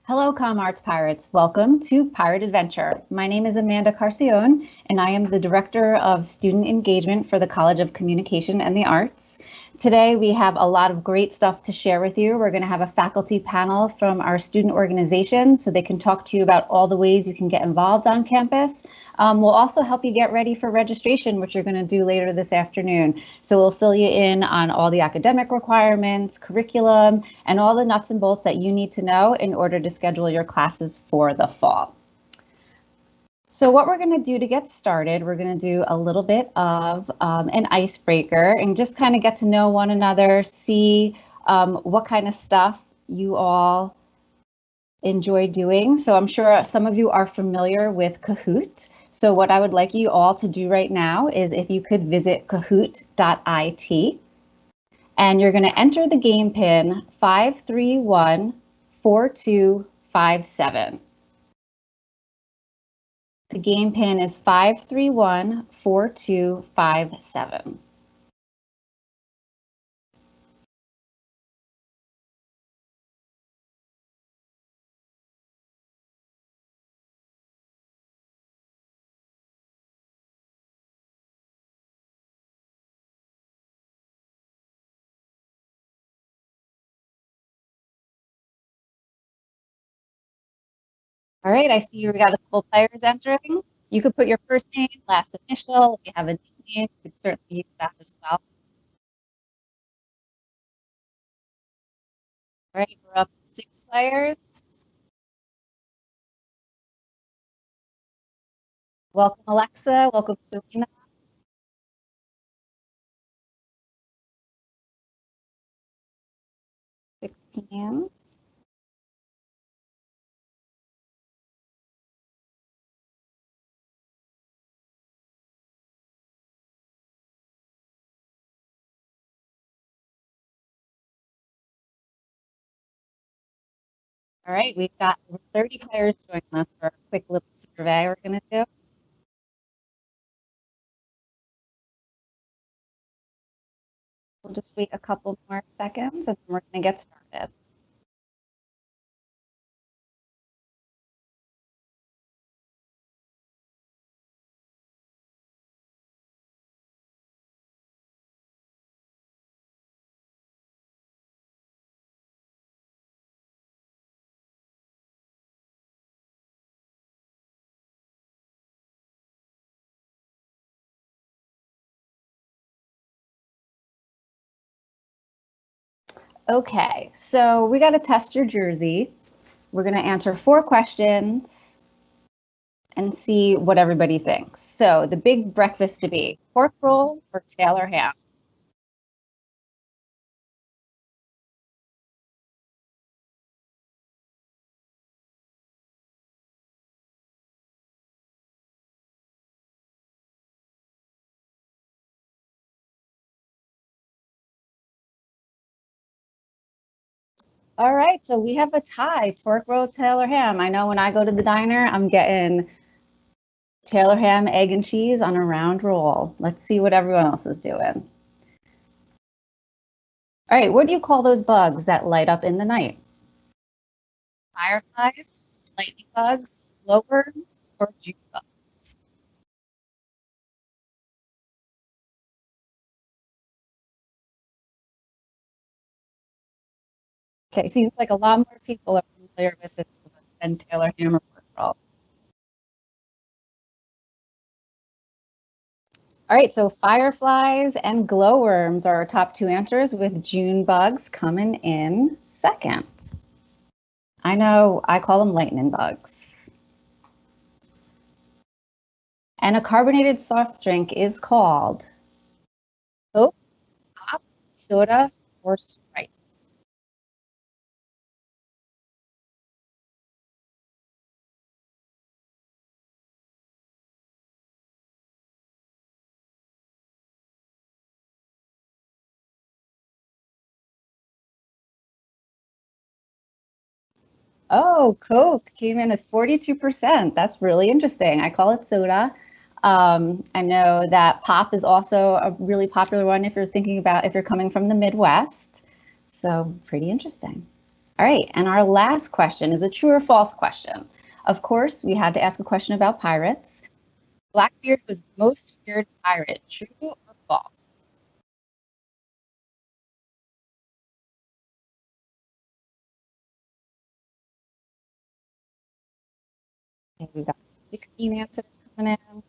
Hello, Comm Arts Pirates. Welcome to Pirate Adventure. My name is Amanda Carcione, and I am the Director of Student Engagement for the College of Communication and the Arts. Today, we have a lot of great stuff to share with you. We're going to have a faculty panel from our student organization so they can talk to you about all the ways you can get involved on campus. We'll also help you get ready for registration, which you're going to do later this afternoon. So we'll fill you in on all the academic requirements, curriculum, and all the nuts and bolts that you need to know in order to schedule your classes for the fall. So what we're going to do to get started, we're going to do a little bit of an icebreaker and just kind of get to know one another, see what kind of stuff you all enjoy doing. So I'm sure some of you are familiar with Kahoot. So what I would like you all to do right now is if you could visit kahoot.it, and you're going to enter the game pin 5314257. The game pin is 5314257. All right, I see we got a couple players entering. You could put your first name, last initial. If you have a nickname, you could certainly use that as well. All right, we're up to 6 players. Welcome, Alexa. Welcome, Serena. Sixteen. All right, we've got over 30 players joining us for a quick little survey we're going to do. We'll just wait a couple more seconds and then we're going to get started. Okay, so we got to test your jersey. We're going to answer 4 questions and see what everybody thinks. So the big breakfast debate, pork roll or Taylor ham? All right, so we have a tie, pork roll, Taylor ham. I know when I go to the diner, I'm getting Taylor ham, egg and cheese on a round roll. Let's see what everyone else is doing. All right, what do you call those bugs that light up in the night? Fireflies, lightning bugs, glowworms, or June bugs? Okay, seems like a lot more people are familiar with this than Taylor ham or pork roll. All right, so fireflies and glowworms are our top 2 answers, with June bugs coming in second. I know I call them lightning bugs. And a carbonated soft drink is called Coke, pop, soda, or Sprite. Oh, Coke came in at 42%. That's really interesting. I call it soda. I know that pop is also a really popular one if you're thinking about if you're coming from the Midwest. So pretty interesting. All right, and our last question is a true or false question. Of course, we had to ask a question about pirates. Blackbeard was the most feared pirate, true or false? And we've got 16 answers coming in.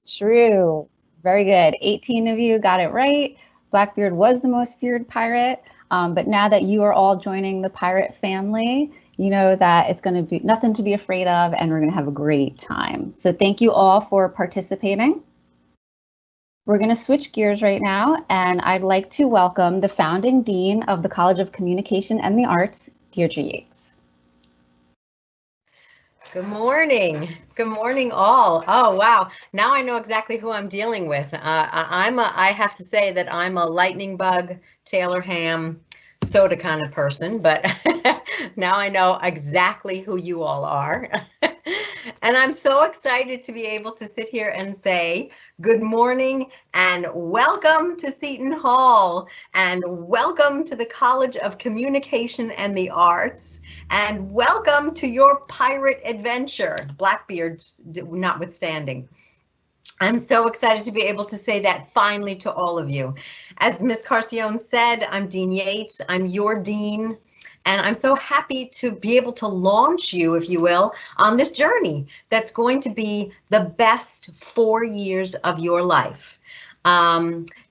True. Very good. 18 of you got it right. Blackbeard was the most feared pirate. But now that you are all joining the pirate family, you know that it's going to be nothing to be afraid of, and we're going to have a great time. So thank you all for participating. We're going to switch gears right now, and I'd like to welcome the founding dean of the College of Communication and the Arts, Deirdre Yates. Good morning. Good morning, all. Oh, wow. Now I know exactly who I'm dealing with. I have to say that I'm a lightning bug, Taylor ham, soda kind of person, but now I know exactly who you all are. And I'm so excited to be able to sit here and say good morning and welcome to Seton Hall and welcome to the College of Communication and the Arts and welcome to your pirate adventure, Blackbeard notwithstanding. I'm so excited to be able to say that finally to all of you. As Ms. Carcione said, I'm Dean Yates. I'm your dean. And I'm so happy to be able to launch you, if you will, on this journey that's going to be the best 4 years of your life.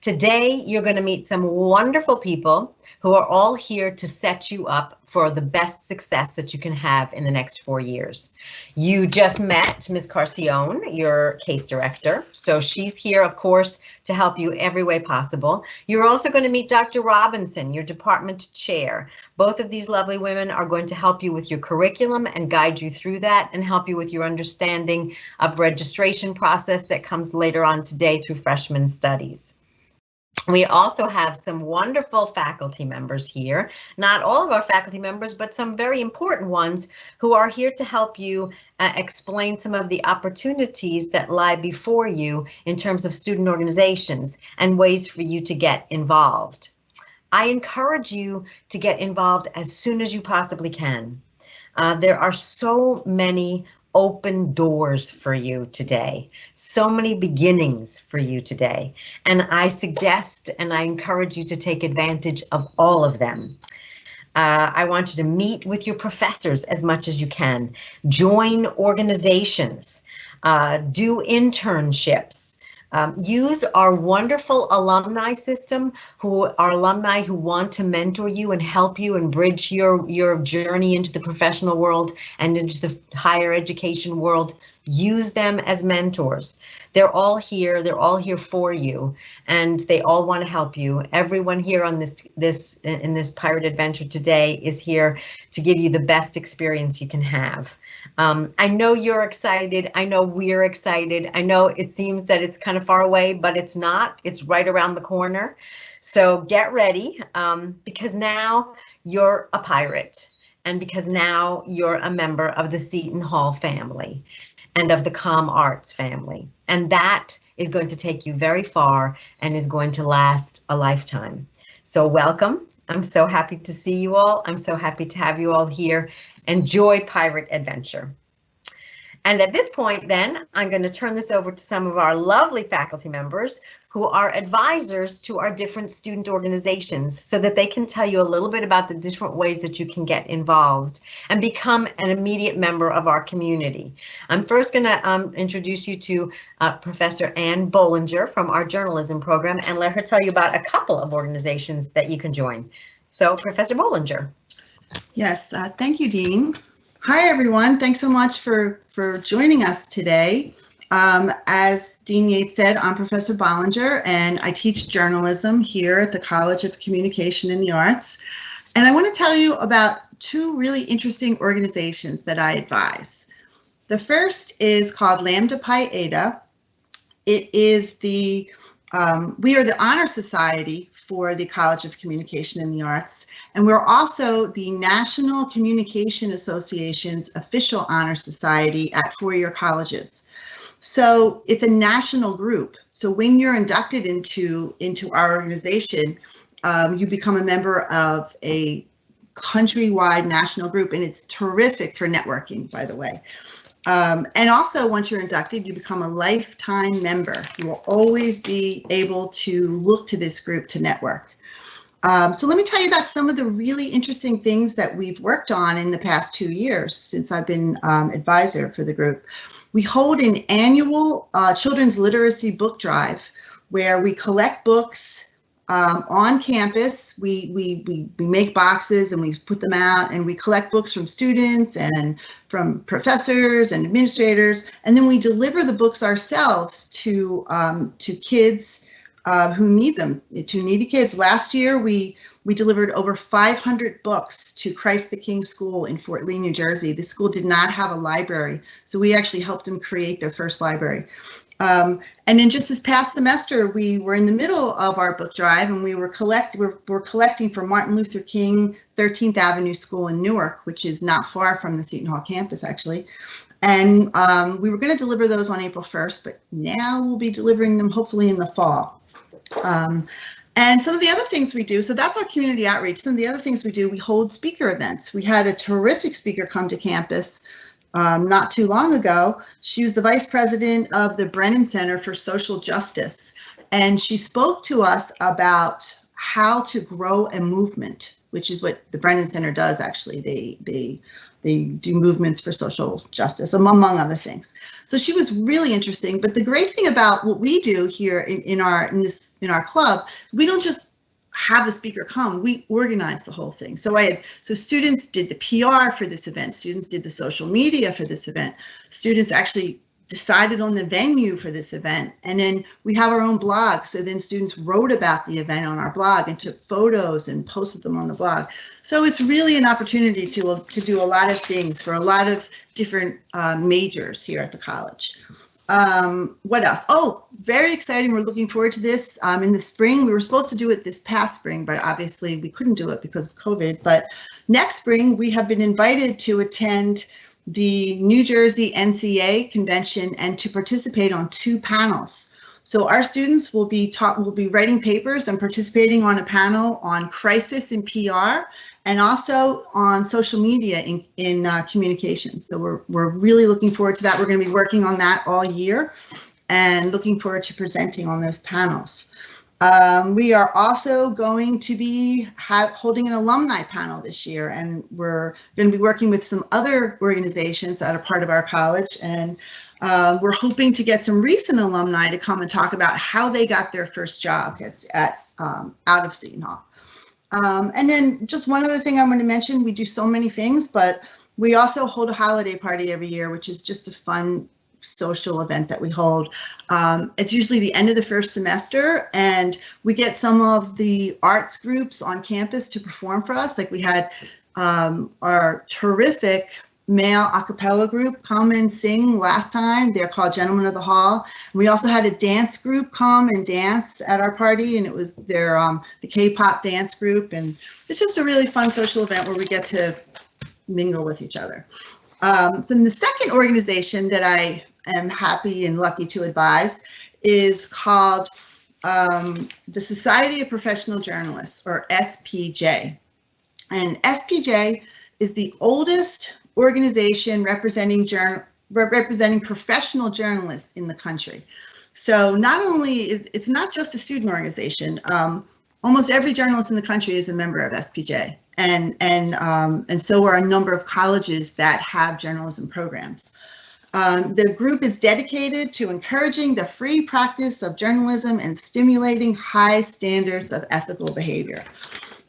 Today, you're going to meet some wonderful people who are all here to set you up for the best success that you can have in the next 4 years. You just met Ms. Carcione, your case director. So she's here, of course, to help you every way possible. You're also going to meet Dr. Robinson, your department chair. Both of these lovely women are going to help you with your curriculum and guide you through that and help you with your understanding of registration process that comes later on today through freshman studies. We also have some wonderful faculty members here, not all of our faculty members, but some very important ones who are here to help you explain some of the opportunities that lie before you in terms of student organizations and ways for you to get involved. I encourage you to get involved as soon as you possibly can. There are so many open doors for you today, so many beginnings for you today, and I suggest and I encourage you to take advantage of all of them. I want you to meet with your professors as much as you can, join organizations, do internships. Use our wonderful alumni system, who are alumni who want to mentor you and help you and bridge your journey into the professional world and into the higher education world. Use them as mentors. They're all here for you, and they all want to help you. Everyone here on this pirate adventure today is here to give you the best experience you can have. I know you're excited. I know we're excited. I know it seems that it's kind of far away, but it's not. It's right around the corner. So get ready, because now you're a pirate, and because now you're a member of the Seton Hall family and of the Comm Arts family. And that is going to take you very far and is going to last a lifetime. So welcome. I'm so happy to see you all. I'm so happy to have you all here. Enjoy pirate adventure. And at this point, then, I'm going to turn this over to some of our lovely faculty members who are advisors to our different student organizations so that they can tell you a little bit about the different ways that you can get involved and become an immediate member of our community. I'm first going to introduce you to Professor Ann Bollinger from our journalism program and let her tell you about a couple of organizations that you can join. So, Professor Bollinger. Yes, thank you, Dean. Hi, everyone. Thanks so much for joining us today. As Dean Yates said, I'm Professor Bollinger, and I teach journalism here at the College of Communication and the Arts. And I want to tell you about two really interesting organizations that I advise. The first is called Lambda Pi Eta. It is we are the honor society for the College of Communication and the Arts, and we're also the National Communication Association's official honor society at four-year colleges. So it's a national group. So when you're inducted into our organization, you become a member of a countrywide national group, and it's terrific for networking, by the way. And also, once you're inducted, you become a lifetime member. You will always be able to look to this group to network. So let me tell you about some of the really interesting things that we've worked on in the past 2 years since I've been advisor for the group. We hold an annual children's literacy book drive where we collect books on campus. We make boxes and we put them out, and we collect books from students and from professors and administrators, and then we deliver the books ourselves to kids who need them, to needy kids. Last year, we delivered over 500 books to Christ the King School in Fort Lee, New Jersey. The school did not have a library, so we actually helped them create their first library. And then just this past semester, we were in the middle of our book drive, and we're collecting for Martin Luther King 13th Avenue School in Newark, which is not far from the Seton Hall campus, actually. And we were going to deliver those on April 1st, but now we'll be delivering them hopefully in the fall. And some of the other things we do, so that's our community outreach. Some of the other things we do, we hold speaker events. We had a terrific speaker come to campus not too long ago. She was the vice president of the Brennan Center for Social Justice, and she spoke to us about how to grow a movement, which is what the Brennan Center does. Actually, they do movements for social justice, among other things. So she was really interesting. But the great thing about what we do here in our club, we don't just have the speaker come, we organize the whole thing. So students did the PR for this event, students did the social media for this event, students actually decided on the venue for this event, and then we have our own blog. So then students wrote about the event on our blog and took photos and posted them on the blog. So it's really an opportunity to do a lot of things for a lot of different majors here at the college. What else? Oh, very exciting. We're looking forward to this in the spring. We were supposed to do it this past spring, but obviously we couldn't do it because of COVID. But next spring, we have been invited to attend the New Jersey Ncaa convention and to participate on 2 panels. So our students will be writing papers and participating on a panel on crisis in PR and also on social media in communications. So we're really looking forward to that. We're going to be working on that all year and looking forward to presenting on those panels. We are also going to be holding an alumni panel this year, and we're going to be working with some other organizations that are part of our college, and we're hoping to get some recent alumni to come and talk about how they got their first job out of Seton Hall. And then just one other thing I want to mention, we do so many things, but we also hold a holiday party every year, which is just a fun social event that we hold. It's usually the end of the first semester, and we get some of the arts groups on campus to perform for us. Like we had our terrific male acapella group come and sing last time. They're called Gentlemen of the Hall. And we also had a dance group come and dance at our party, and it was their the K-pop dance group, and it's just a really fun social event where we get to mingle with each other. So the second organization that I am happy and lucky to advise is called the Society of Professional Journalists, or SPJ. And SPJ is the oldest organization representing professional journalists in the country. So not only it's not just a student organization. Almost every journalist in the country is a member of SPJ, and so are a number of colleges that have journalism programs. The group is dedicated to encouraging the free practice of journalism and stimulating high standards of ethical behavior.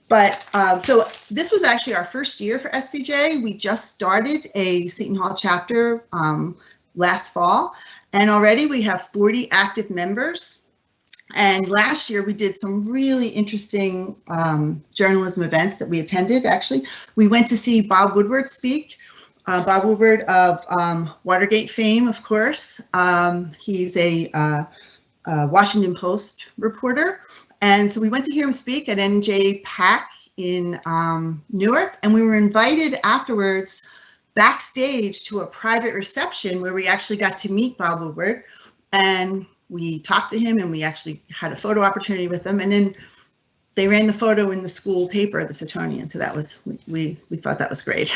But so this was actually our first year for SPJ. We just started a Seton Hall chapter last fall, and already we have 40 active members. And last year we did some really interesting journalism events that we attended. Actually, we went to see Bob Woodward speak. Bob Woodward of Watergate fame, of course. He's a Washington Post reporter. And so we went to hear him speak at NJPAC in Newark, and we were invited afterwards backstage to a private reception where we actually got to meet Bob Woodward. And we talked to him and we actually had a photo opportunity with him, and then they ran the photo in the school paper, the Setonian. So that was, we thought that was great.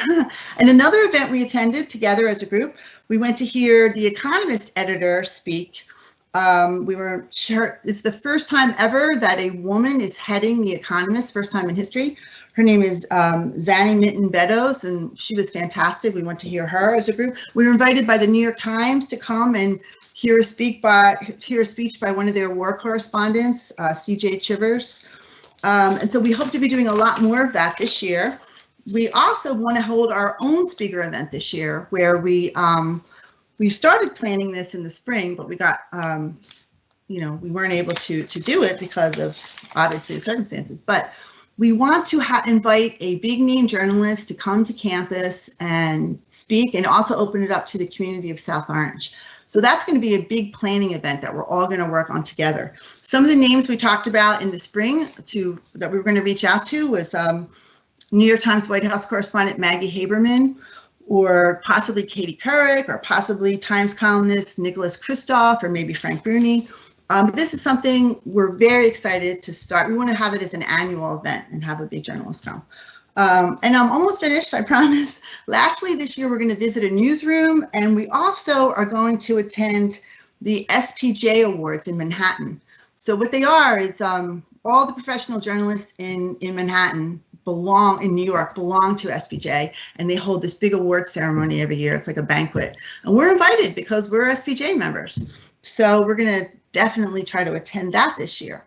And another event we attended together as a group, we went to hear the Economist editor speak. We were sure it's the first time ever that a woman is heading the Economist, first time in history. Her name is Zanny Mitten-Beddoes, and she was fantastic. We went to hear her as a group. We were invited by the New York Times to come and hear a speech by one of their war correspondents, CJ Chivers. And so we hope to be doing a lot more of that this year. We also want to hold our own speaker event this year, where we started planning this in the spring, but we got, we weren't able to do it because of obviously the circumstances. But we want to invite a big name journalist to come to campus and speak, and also open it up to the community of South Orange. So that's going to be a big planning event that we're all going to work on together. Some of the names we talked about in the spring that we were going to reach out to was New York Times White House correspondent Maggie Haberman, or possibly Katie Couric, or possibly Times columnist Nicholas Kristof, or maybe Frank Bruni. This is something we're very excited to start. We want to have it as an annual event and have a big journalist come. And I'm almost finished, I promise. Lastly, this year we're going to visit a newsroom, and we also are going to attend the Spj Awards in Manhattan. So what they are is all the professional journalists in Manhattan in New York belong to Spj, and they hold this big award ceremony every year. It's like a banquet, and we're invited because we're Spj members. So we're going to definitely try to attend that this year.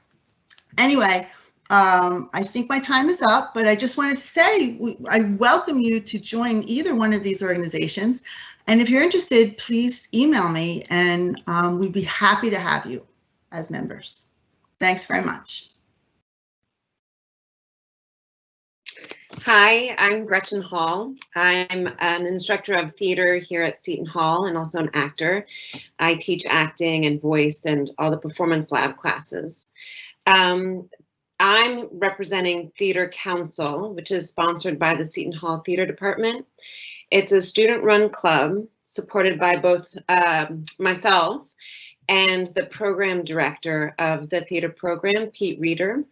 Anyway, I think my time is up, but I just wanted to say I welcome you to join either one of these organizations. And if you're interested, please email me, and we'd be happy to have you as members. Thanks very much. Hi, I'm Gretchen Hall. I'm an instructor of theater here at Seton Hall, and also an actor. I teach acting and voice and all the performance lab classes. I'm representing Theater Council, which is sponsored by the Seton Hall Theater Department. It's a student-run club supported by both myself and the program director of the theater program, Pete Reeder.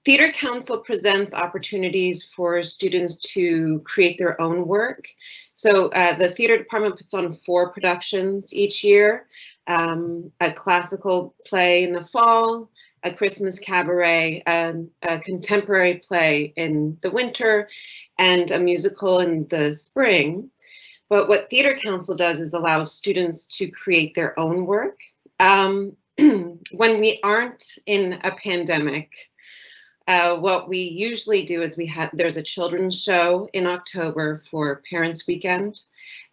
Theater Council presents opportunities for students to create their own work. So the theater department puts on 4 productions each year, a classical play in the fall, a Christmas cabaret, a contemporary play in the winter, and a musical in the spring. But what Theater Council does is allows students to create their own work. When we aren't in a pandemic, what we usually do is there's a children's show in October for Parents Weekend.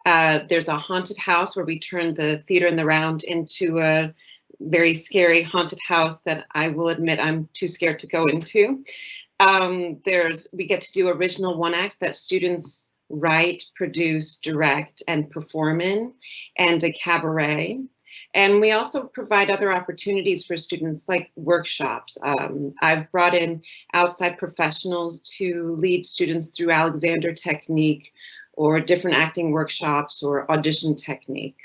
There's a haunted house where we turn the theater in the round into a very scary haunted house that I will admit I'm too scared to go into. We get to do original one-acts that students write, produce, direct, and perform in, and a cabaret. And we also provide other opportunities for students like workshops. I've brought in outside professionals to lead students through Alexander technique, or different acting workshops, or audition technique.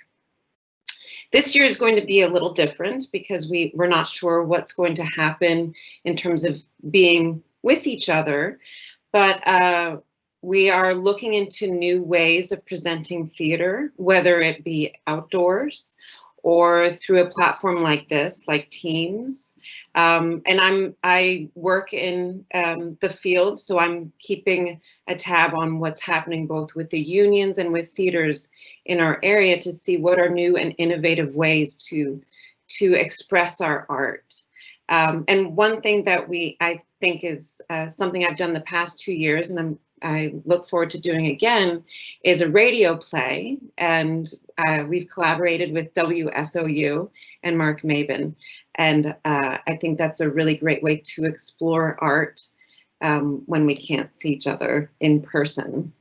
This year is going to be a little different because we're not sure what's going to happen in terms of being with each other, but we are looking into new ways of presenting theater, whether it be outdoors or through a platform like this, like Teams. And I work in the field, so I'm keeping a tab on what's happening both with the unions and with theaters in our area to see what are new and innovative ways to express our art. And one thing that I think is something I've done the past 2 years, and I look forward to doing again, is a radio play, and we've collaborated with WSOU and Mark Mabin, and I think that's a really great way to explore art when we can't see each other in person.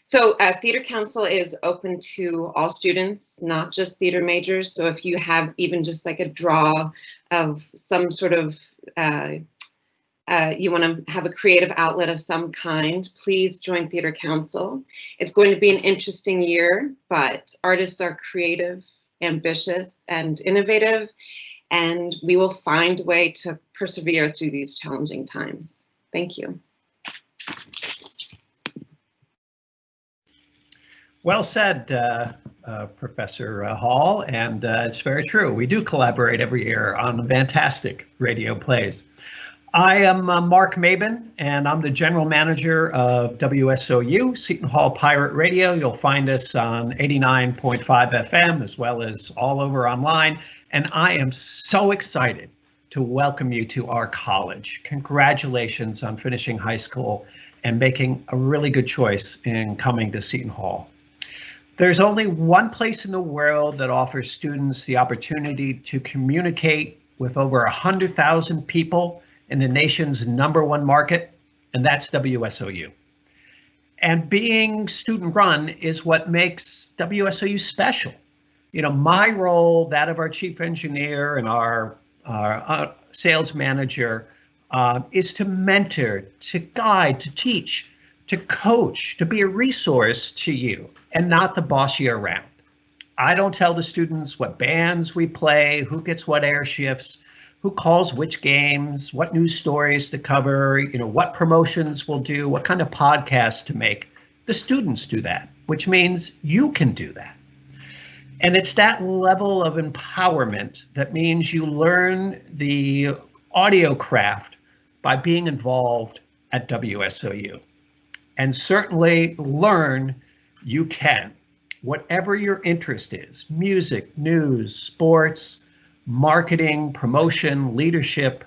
So Theater Council is open to all students, not just theater majors. So if you have even just like a draw of some sort of you want to have a creative outlet of some kind, please join Theater Council. It's going to be an interesting year, but artists are creative, ambitious, and innovative, and we will find a way to persevere through these challenging times. Thank you. Well said, Professor Hall, and it's very true. We do collaborate every year on fantastic radio plays. I am Mark Mabin, and I'm the General Manager of WSOU, Seton Hall Pirate Radio. You'll find us on 89.5 FM as well as all over online. And I am so excited to welcome you to our college. Congratulations on finishing high school and making a really good choice in coming to Seton Hall. There's only one place in the world that offers students the opportunity to communicate with over 100,000 people in the nation's #1 market, and that's WSOU. And being student run is what makes WSOU special. You know, my role, that of our chief engineer and our sales manager, is to mentor, to guide, to teach, to coach, to be a resource to you and not to boss you around. I don't tell the students what bands we play, who gets what air shifts, who calls which games, what news stories to cover, you know, what promotions we'll do, what kind of podcasts to make. The students do that, which means you can do that. And it's that level of empowerment that means you learn the audio craft by being involved at WSOU. And certainly learn you can, whatever your interest is, music, news, sports, marketing, promotion, leadership,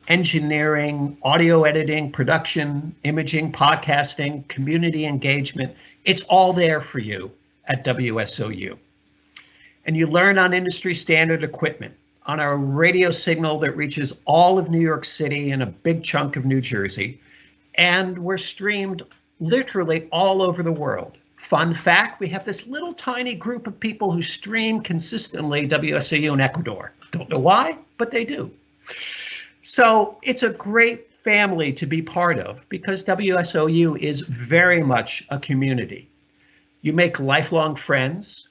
engineering, audio editing, production, imaging, podcasting, community engagement. It's all there for you at WSOU. And you learn on industry standard equipment, on our radio signal that reaches all of New York City and a big chunk of New Jersey. And we're streamed literally all over the world. Fun fact, we have this little tiny group of people who stream consistently WSOU in Ecuador. Don't know why, but they do. So it's a great family to be part of because WSOU is very much a community. You make lifelong friends.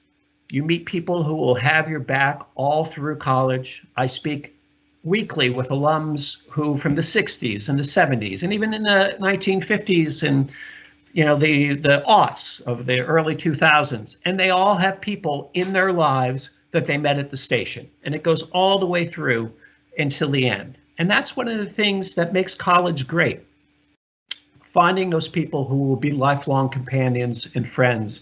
You meet people who will have your back all through college. I speak weekly with alums who from the 60s and the 70s and even in the 1950s and you know, the aughts of the early 2000s, and they all have people in their lives that they met at the station, and it goes all the way through until the end. And that's one of the things that makes college great, finding those people who will be lifelong companions and friends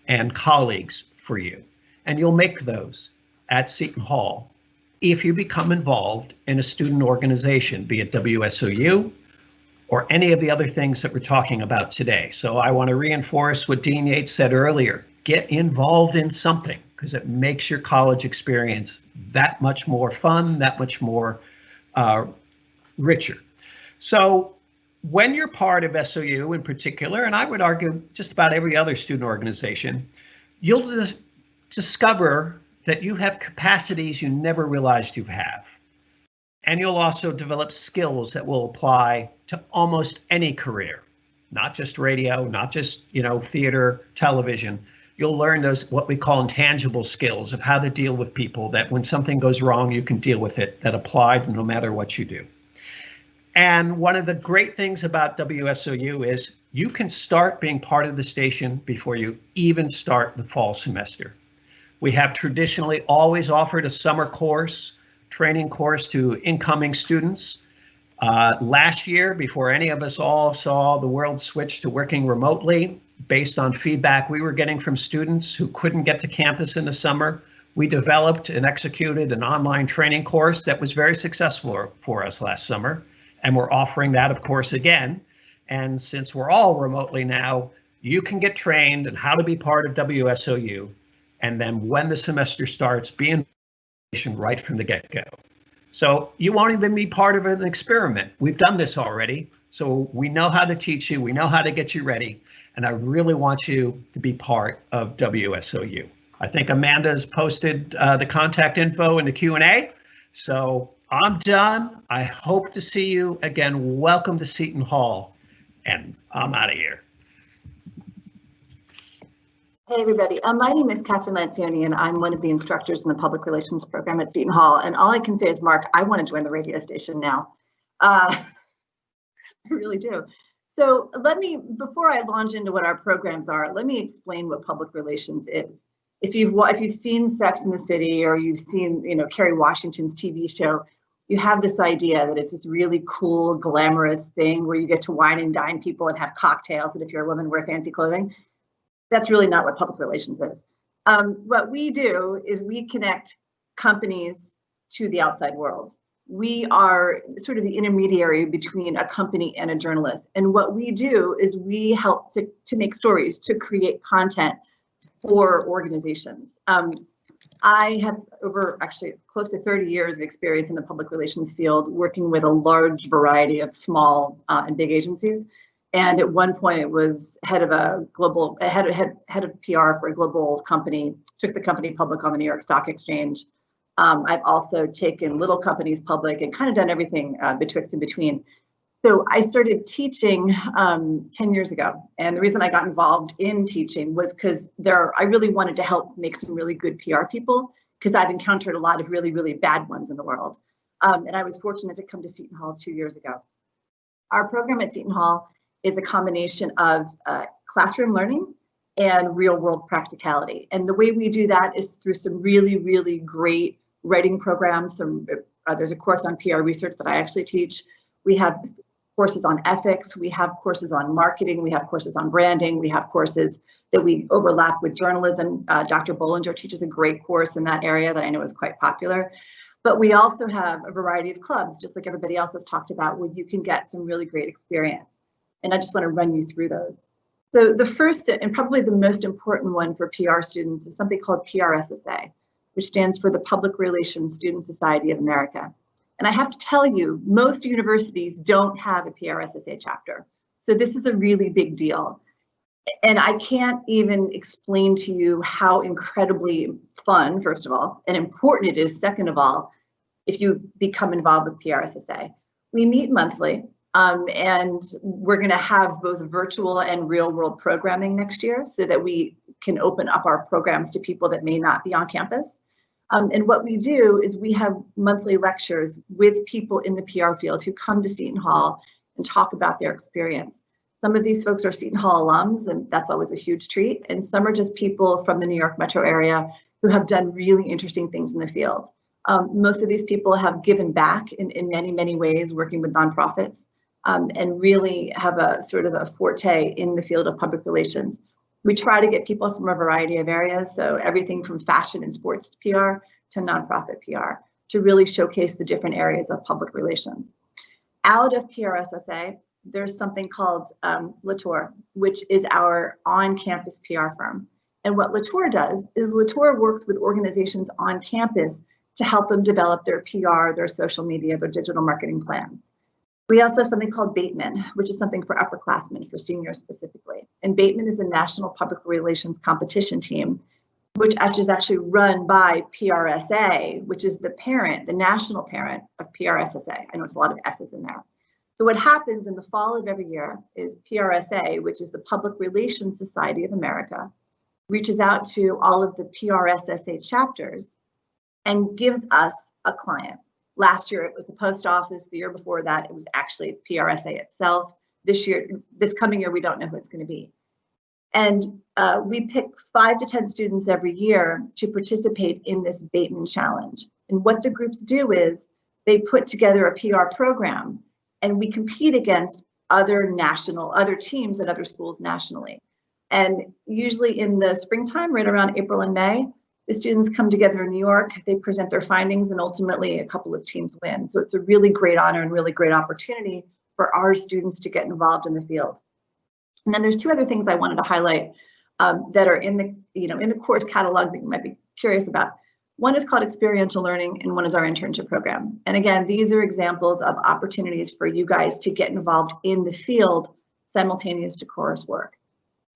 and colleagues for you. And you'll make those at Seton Hall if you become involved in a student organization, be it WSOU, or any of the other things that we're talking about today. So I want to reinforce what Dean Yates said earlier. Get involved in something because it makes your college experience that much more fun, that much more richer. So when you're part of SOU in particular, and I would argue just about every other student organization, you'll discover that you have capacities you never realized you have. And you'll also develop skills that will apply to almost any career, not just radio, not just, you know, theater, television. You'll learn those what we call intangible skills of how to deal with people, that when something goes wrong, you can deal with it, that apply no matter what you do. And one of the great things about WSOU is you can start being part of the station before you even start the fall semester. We have traditionally always offered a summer course, training course to incoming students. Last year, before any of us all saw the world switch to working remotely, based on feedback we were getting from students who couldn't get to campus in the summer, we developed and executed an online training course that was very successful for us last summer. And we're offering that, of course, again. And since we're all remotely now, you can get trained in how to be part of WSOU. And then when the semester starts, be in right from the get-go. So you won't even be part of an experiment. We've done this already. So we know how to teach you. We know how to get you ready. And I really want you to be part of WSOU. I think Amanda's posted the contact info in the Q&A. So I'm done. I hope to see you again. Welcome to Seton Hall, and I'm out of here. Hey everybody, my name is Catherine Lancioni and I'm one of the instructors in the public relations program at Seton Hall. And all I can say is, Mark, I want to join the radio station now. I really do. So before I launch into what our programs are, let me explain what public relations is. If you've seen Sex and the City, or you've seen, Kerry Washington's TV show, you have this idea that it's this really cool, glamorous thing where you get to wine and dine people and have cocktails, and if you're a woman, wear fancy clothing. That's really not what public relations is. What we do is we connect companies to the outside world. We are sort of the intermediary between a company and a journalist. And what we do is we help to make stories, to create content for organizations. I have over actually close to 30 years of experience in the public relations field, working with a large variety of small and big agencies. And at one point was head of PR for a global company, took the company public on the New York Stock Exchange. I've also taken little companies public and kind of done everything betwixt and between. So I started teaching 10 years ago. And the reason I got involved in teaching was because I really wanted to help make some really good PR people, because I've encountered a lot of really, really bad ones in the world. And I was fortunate to come to Seton Hall 2 years ago. Our program at Seton Hall is a combination of classroom learning and real world practicality. And the way we do that is through some really, really great writing programs. There's a course on PR research that I actually teach. We have courses on ethics. We have courses on marketing. We have courses on branding. We have courses that we overlap with journalism. Dr. Bollinger teaches a great course in that area that I know is quite popular. But we also have a variety of clubs, just like everybody else has talked about, where you can get some really great experience. And I just want to run you through those. So the first and probably the most important one for PR students is something called PRSSA, which stands for the Public Relations Student Society of America. And I have to tell you, most universities don't have a PRSSA chapter. So this is a really big deal. And I can't even explain to you how incredibly fun, first of all, and important it is, second of all, if you become involved with PRSSA. We meet monthly. And we're going to have both virtual and real world programming next year so that we can open up our programs to people that may not be on campus. And what we do is we have monthly lectures with people in the PR field who come to Seton Hall and talk about their experience. Some of these folks are Seton Hall alums, and that's always a huge treat. And some are just people from the New York metro area who have done really interesting things in the field. Most of these people have given back in many, many ways, working with nonprofits. And really have a sort of a forte in the field of public relations. We try to get people from a variety of areas, so everything from fashion and sports PR to nonprofit PR, to really showcase the different areas of public relations. Out of PRSSA, there's something called Latour, which is our on-campus PR firm. And what Latour does is Latour works with organizations on campus to help them develop their PR, their social media, their digital marketing plans. We also have something called Bateman, which is something for upperclassmen, for seniors specifically. And Bateman is a national public relations competition team, which is actually run by PRSA, which is the parent, the national parent of PRSSA. I know it's a lot of S's in there. So what happens in the fall of every year is PRSA, which is the Public Relations Society of America, reaches out to all of the PRSSA chapters and gives us a client. Last year, it was the post office. The year before that, it was actually PRSA itself. This coming year, we don't know who it's going to be. And we pick 5 to 10 students every year to participate in this Bateman Challenge. And what the groups do is they put together a PR program, and we compete against other teams at other schools nationally. And usually in the springtime, right around April and May, the students come together in New York, they present their findings, and ultimately a couple of teams win. So it's a really great honor and really great opportunity for our students to get involved in the field. And then there's 2 other things I wanted to highlight that are in the course catalog that you might be curious about. One is called Experiential Learning, and one is our internship program. And again, these are examples of opportunities for you guys to get involved in the field simultaneous to coursework.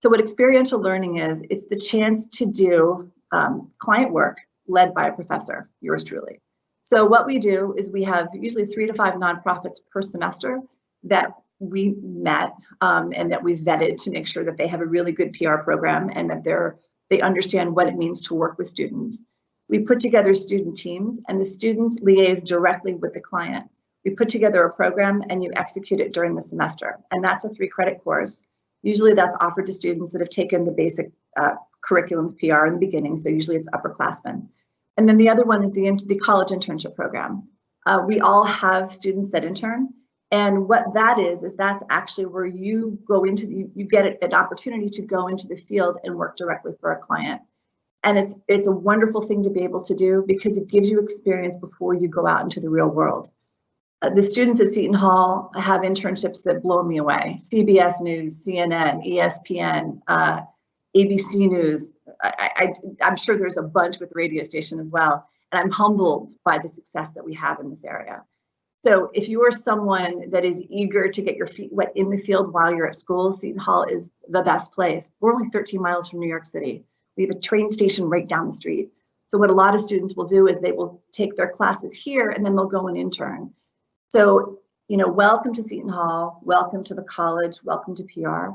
So what Experiential Learning is, it's the chance to do client work led by a professor, yours truly. So what we do is we have usually 3 to 5 nonprofits per semester that we met and that we've vetted to make sure that they have a really good PR program and that they understand what it means to work with students. We put together student teams and the students liaise directly with the client. We put together a program and you execute it during the semester. And that's a 3-credit course. Usually that's offered to students that have taken the basic curriculum of PR in the beginning. So usually it's upperclassmen. And then the other one is the college internship program. We all have students that intern. And what that is that's actually where you go into you get an opportunity to go into the field and work directly for a client. And it's a wonderful thing to be able to do because it gives you experience before you go out into the real world. The students at Seton Hall have internships that blow me away. CBS News, CNN, ESPN, ABC News. I'm sure there's a bunch with the radio station as well. And I'm humbled by the success that we have in this area. So if you are someone that is eager to get your feet wet in the field while you're at school, Seton Hall is the best place. We're only 13 miles from New York City. We have a train station right down the street. So what a lot of students will do is they will take their classes here and then they'll go and intern. So, welcome to Seton Hall, welcome to the college, welcome to PR.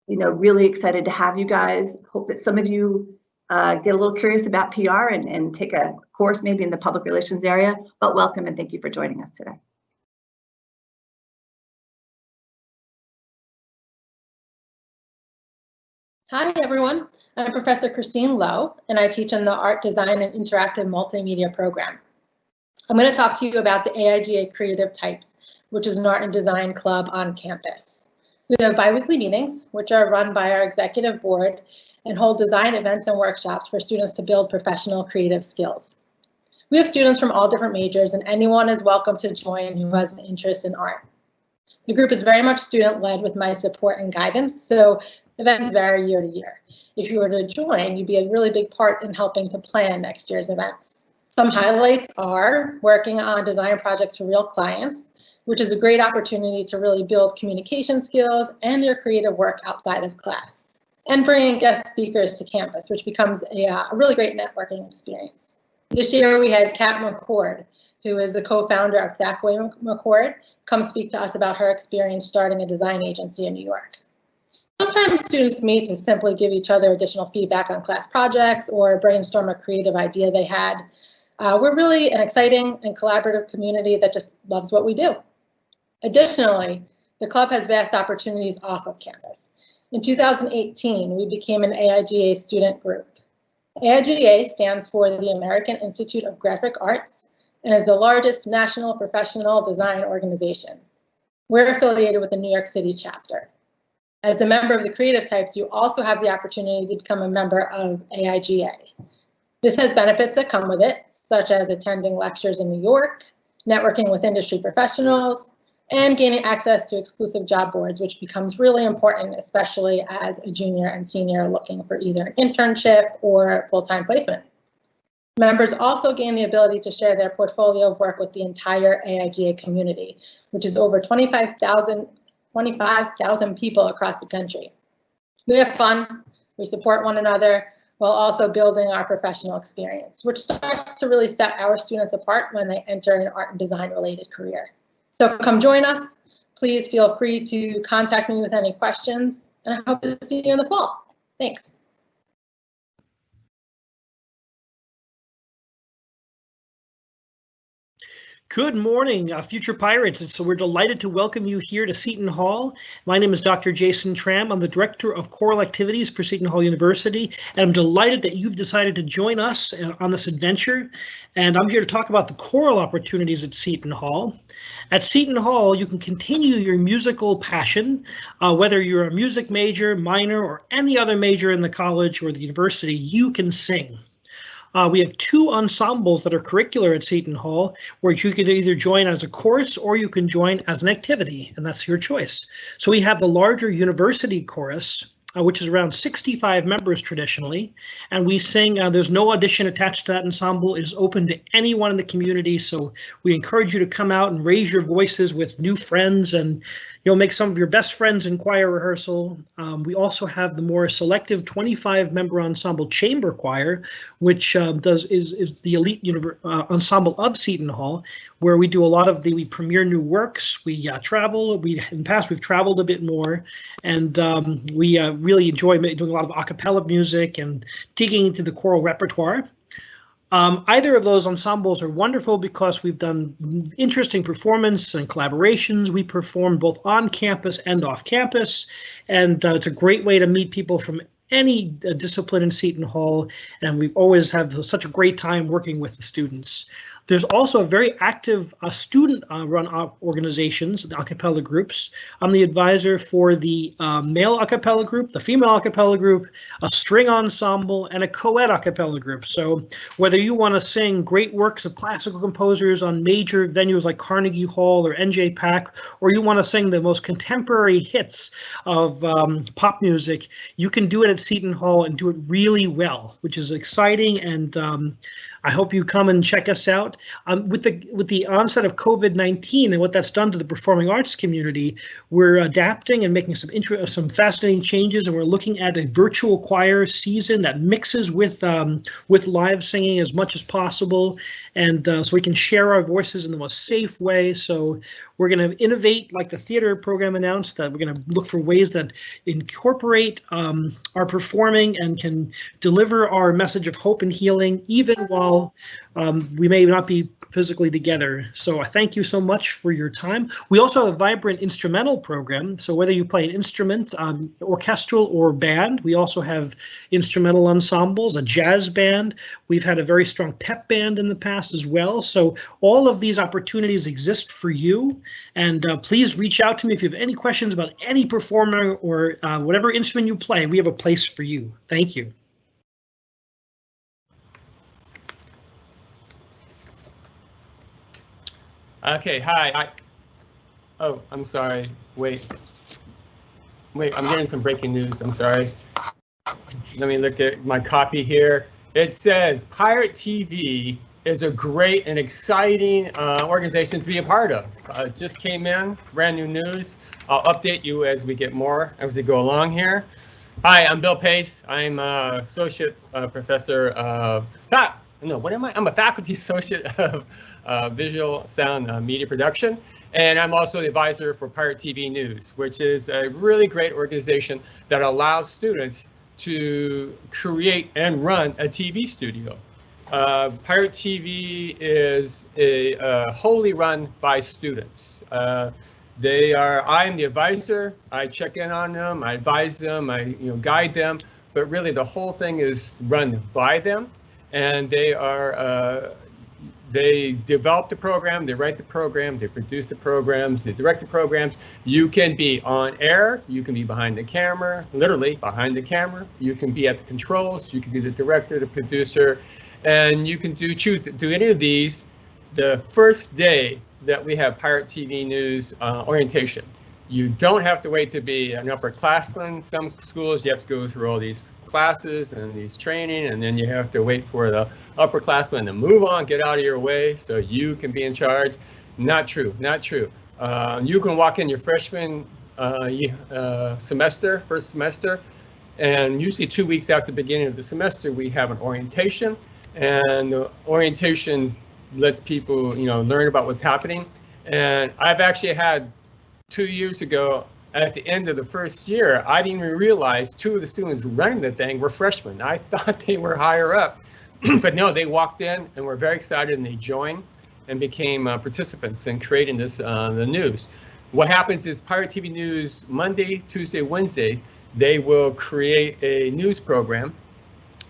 Really excited to have you guys. Hope that some of you get a little curious about PR and take a course maybe in the public relations area, but welcome and thank you for joining us today. Hi, everyone. I'm Professor Christine Lowe, and I teach in the Art, Design, and Interactive Multimedia program. I'm going to talk to you about the AIGA Creative Types, which is an art and design club on campus. We have biweekly meetings, which are run by our executive board and hold design events and workshops for students to build professional creative skills. We have students from all different majors, and anyone is welcome to join who has an interest in art. The group is very much student-led with my support and guidance, so events vary year to year. If you were to join, you'd be a really big part in helping to plan next year's events. Some highlights are working on design projects for real clients, which is a great opportunity to really build communication skills and your creative work outside of class, and bringing guest speakers to campus, which becomes a really great networking experience. This year we had Kat McCord, who is the co-founder of Thackway McCord, come speak to us about her experience starting a design agency in New York. Sometimes students meet to simply give each other additional feedback on class projects or brainstorm a creative idea they had. We're really an exciting and collaborative community that just loves what we do. Additionally, the club has vast opportunities off of campus. In 2018, we became an AIGA student group. AIGA stands for the American Institute of Graphic Arts and is the largest national professional design organization. We're affiliated with the New York City chapter. As a member of the Creative Types, you also have the opportunity to become a member of AIGA. This has benefits that come with it, such as attending lectures in New York, networking with industry professionals, and gaining access to exclusive job boards, which becomes really important, especially as a junior and senior looking for either an internship or full-time placement. Members also gain the ability to share their portfolio of work with the entire AIGA community, which is over 25,000 people across the country. We have fun, we support one another, while also building our professional experience, which starts to really set our students apart when they enter an art and design related career. So come join us. Please feel free to contact me with any questions, and I hope to see you in the fall. Thanks. Good morning, future pirates. So we're delighted to welcome you here to Seton Hall. My name is Dr. Jason Tram. I'm the Director of Choral Activities for Seton Hall University, and I'm delighted that you've decided to join us on this adventure. And I'm here to talk about the choral opportunities at Seton Hall. At Seton Hall, you can continue your musical passion, whether you're a music major, minor, or any other major in the college or the university, you can sing. We have 2 ensembles that are curricular at Seton Hall, where you can either join as a course or you can join as an activity, and that's your choice. So we have the larger university chorus, which is around 65 members traditionally, and we sing, there's no audition attached to that ensemble. It is open to anyone in the community, so we encourage you to come out and raise your voices with new friends and You'll make some of your best friends in choir rehearsal. We also have the more selective 25-member ensemble chamber choir, which is the elite ensemble of Seton Hall, where we do a lot of we premiere new works. We travel. In the past we've traveled a bit more, and we really enjoy doing a lot of a cappella music and digging into the choral repertoire. Either of those ensembles are wonderful because we've done interesting performance and collaborations. We perform both on campus and off campus, and it's a great way to meet people from any discipline in Seton Hall, and we always have such a great time working with the students. There's also a very active student-run organizations, the Acapella Groups. I'm the advisor for the male Acapella Group, the female Acapella Group, a string ensemble, and a co-ed Acapella Group. So whether you want to sing great works of classical composers on major venues like Carnegie Hall or NJPAC, or you want to sing the most contemporary hits of pop music, you can do it at Seton Hall and do it really well, which is exciting, and I hope you come and check us out. With the onset of COVID-19 and what that's done to the performing arts community, we're adapting and making some fascinating changes, and we're looking at a virtual choir season that mixes with live singing as much as possible, and so we can share our voices in the most safe way. So we're going to innovate, like the theater program announced, that we're going to look for ways that incorporate our performing and can deliver our message of hope and healing, even while we may not be physically together. So I thank you so much for your time. We also have a vibrant instrumental program. So whether you play an instrument, orchestral or band, we also have instrumental ensembles, a jazz band. We've had a very strong pep band in the past as well. So all of these opportunities exist for you. And please reach out to me if you have any questions about any performer or whatever instrument you play. We have a place for you. Thank you. Okay, hi. Oh, I'm sorry. Wait, I'm getting some breaking news. I'm sorry. Let me look at my copy here. It says Pirate TV is a great and exciting organization to be a part of. Just came in, brand new news. I'll update you as we get more, as we go along here. Hi, I'm Bill Pace. I'm associate professor of I'm a faculty associate of visual sound media production, and I'm also the advisor for Pirate TV News, which is a really great organization that allows students to create and run a TV studio. Pirate TV is wholly run by students. I'm the advisor. I check in on them, I advise them, I guide them, but really the whole thing is run by them. And they develop the program, they write the program, they produce the programs, they direct the programs. You can be on air, you can be behind the camera, literally behind the camera. You can be at the controls, you can be the director, the producer, and you can choose to do any of these the first day that we have Pirate TV News orientation. You don't have to wait to be an upperclassman. Some schools you have to go through all these classes and these training, and then you have to wait for the upperclassmen to move on, get out of your way so you can be in charge. Not true, not true. You can walk in your freshman semester, first semester, and usually 2 weeks after the beginning of the semester, we have an orientation, and the orientation lets people, learn about what's happening. And I've actually had 2 years ago, at the end of the first year, I didn't even realize 2 of the students running the thing were freshmen. I thought they were higher up, but no, they walked in and were very excited, and they joined and became participants in creating this, the news. What happens is Pirate TV News, Monday, Tuesday, Wednesday, they will create a news program.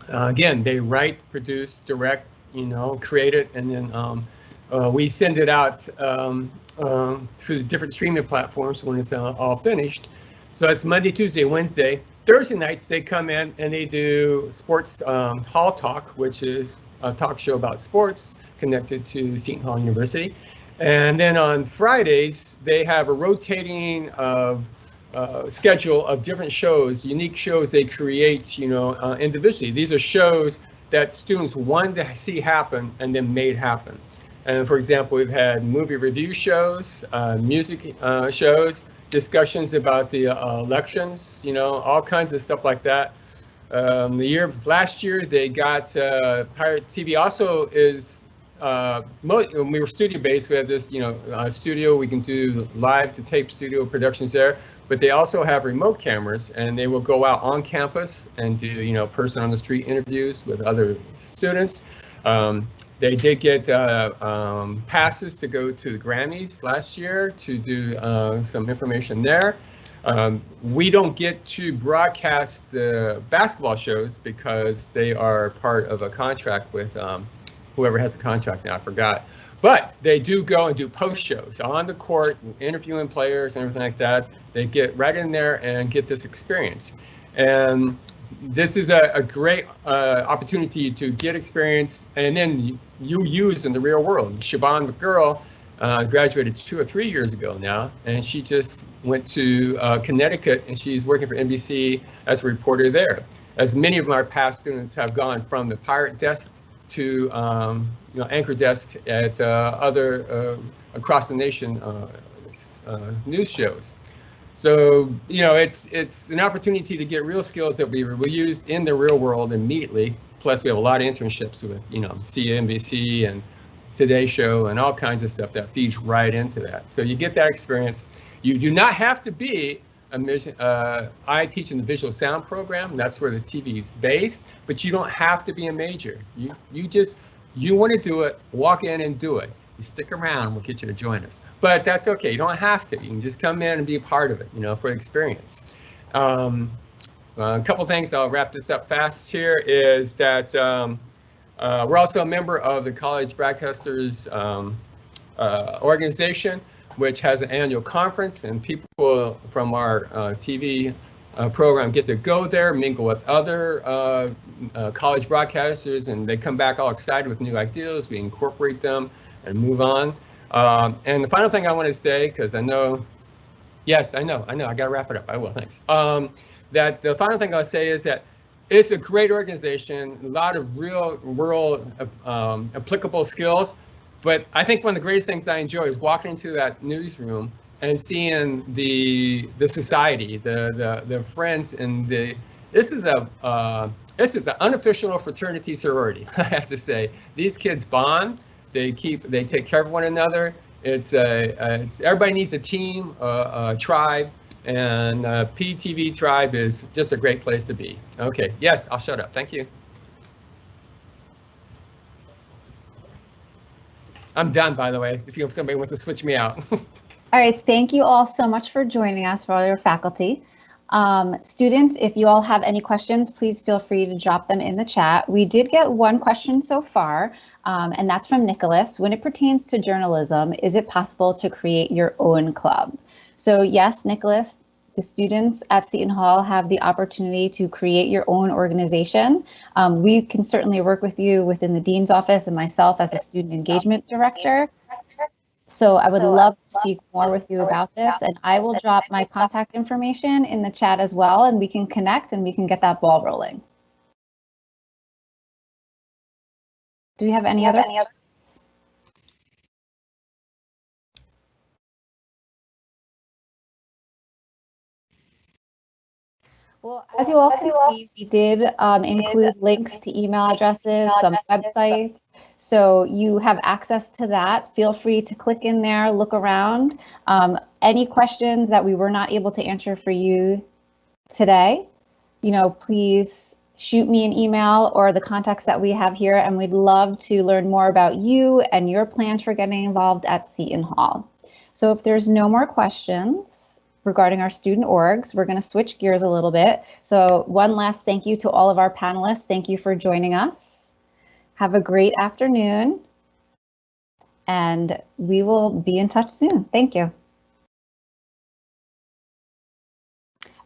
Again, they write, produce, direct, create it, and then we send it out through the different streaming platforms when it's all finished. So it's Monday, Tuesday, Wednesday. Thursday nights they come in and they do sports hall talk, which is a talk show about sports connected to Seton Hall University. And then on Fridays they have a rotating schedule of different shows, unique shows they create, individually. These are shows that students wanted to see happen and then made happen. And for example, we've had movie review shows, music shows, discussions about the elections, you know, all kinds of stuff like that. Last year they got Pirate TV also is when we were studio based, we had this, you know, studio, we can do live to tape studio productions there, but they also have remote cameras, and they will go out on campus and do, you know, person on the street interviews with other students. They did get passes to go to the Grammys last year to do some information there. We don't get to broadcast the basketball shows because they are part of a contract with whoever has a contract now, I forgot. But they do go and do post shows on the court, interviewing players and everything like that. They get right in there and get this experience. And this is a great opportunity to get experience, and then you use in the real world. Siobhan McGurl graduated 2 or 3 years ago now, and she just went to Connecticut, and she's working for NBC as a reporter there. As many of our past students have gone from the pirate desk to you know, anchor desk at other across the nation news shows. So, you know, it's an opportunity to get real skills that we will use in the real world immediately. Plus, we have a lot of internships with, you know, CNBC and Today Show and all kinds of stuff that feeds right into that. So you get that experience. You do not have to be I teach in the visual sound program. That's where the TV is based, but you don't have to be a major. You want to do it, walk in and do it. You stick around, we'll get you to join us. But that's okay, you don't have to. You can just come in and be a part of it, you know, for experience. A couple things, I'll wrap this up fast here, is that we're also a member of the College Broadcasters organization, which has an annual conference, and people from our TV program get to go there, mingle with other college broadcasters, and they come back all excited with new ideas. We incorporate them and move on. And the final thing I want to say, because I know, yes, I know, I got to wrap it up. I will, thanks. That the final thing I'll say is that it's a great organization, a lot of real world applicable skills. But I think one of the greatest things I enjoy is walking into that newsroom and seeing the society, the friends, and this is the unofficial fraternity sorority. I have to say, these kids bond. They take care of one another. It's everybody needs a team, a tribe, and PTV Tribe is just a great place to be. Okay, yes, I'll shut up. Thank you. I'm done, by the way, if somebody wants to switch me out. All right, thank you all so much for joining us, for all your faculty. Students, if you all have any questions, please feel free to drop them in the chat. We did get one question so far, and that's from Nicholas. When it pertains to journalism, is it possible to create your own club? So yes, Nicholas, the students at Seton Hall have the opportunity to create your own organization. We can certainly work with you within the Dean's office and myself as a student engagement director. So I would love to speak more with you about this, and I will drop my contact information in the chat as well, and we can connect and we can get that ball rolling. Do we have any other questions? Well, as you all can see, we did include links to email addresses, some websites, so you have access to that. Feel free to click in there, look around. Any questions that we were not able to answer for you today, you know, please shoot me an email or the contacts that we have here, and we'd love to learn more about you and your plans for getting involved at Seton Hall. So if there's no more questions regarding our student orgs, we're going to switch gears a little bit. So one last thank you to all of our panelists. Thank you for joining us. Have a great afternoon, and we will be in touch soon. Thank you.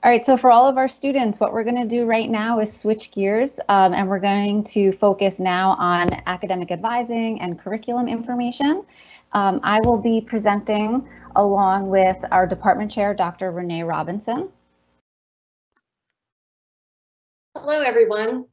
All right, so for all of our students, what we're going to do right now is switch gears, and we're going to focus now on academic advising and curriculum information. I will be presenting along with our department chair, Dr. Renee Robinson. Hello, everyone.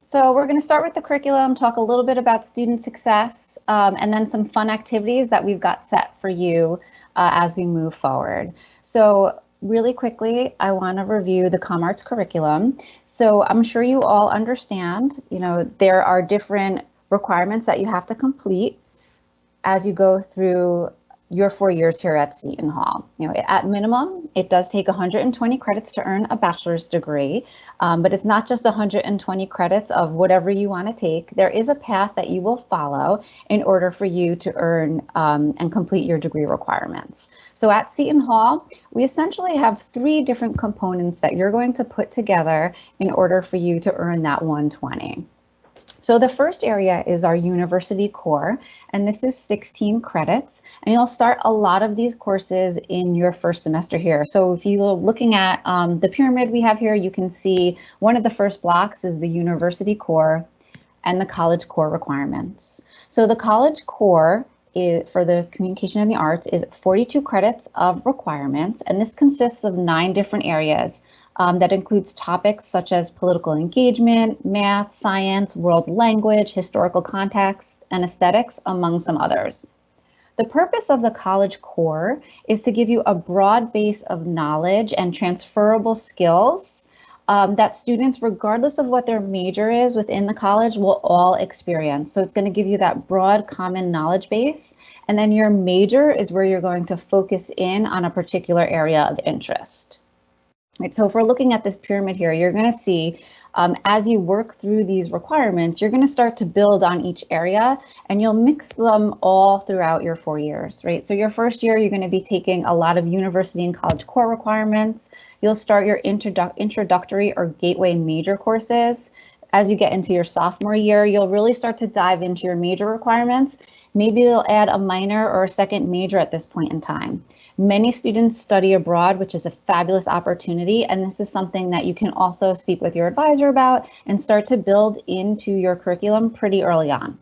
So we're going to start with the curriculum, talk a little bit about student success, and then some fun activities that we've got set for you as we move forward. So really quickly, I want to review the Comm Arts curriculum. So I'm sure you all understand, there are different requirements that you have to complete as you go through your 4 years here at Seton Hall. At minimum, it does take 120 credits to earn a bachelor's degree, but it's not just 120 credits of whatever you want to take. There is a path that you will follow in order for you to earn and complete your degree requirements. So at Seton Hall, we essentially have 3 different components that you're going to put together in order for you to earn that 120. So the first area is our university core, and this is 16 credits, and you'll start a lot of these courses in your first semester here. So if you're looking at the pyramid we have here, you can see one of the first blocks is the university core and the college core requirements. So the college core for the communication and the arts is 42 credits of requirements, and this consists of 9 different areas. That includes topics such as political engagement, math, science, world language, historical context, and aesthetics, among some others. The purpose of the college core is to give you a broad base of knowledge and transferable skills that students, regardless of what their major is within the college, will all experience. So it's going to give you that broad common knowledge base, and then your major is where you're going to focus in on a particular area of interest. Right, so if we're looking at this pyramid here, you're going to see as you work through these requirements, you're going to start to build on each area, and you'll mix them all throughout your 4 years, right? So your first year, you're going to be taking a lot of university and college core requirements. You'll start your introductory or gateway major courses. As you get into your sophomore year, you'll really start to dive into your major requirements. Maybe you'll add a minor or a second major at this point in time. Many students study abroad, which is a fabulous opportunity, and this is something that you can also speak with your advisor about and start to build into your curriculum pretty early on.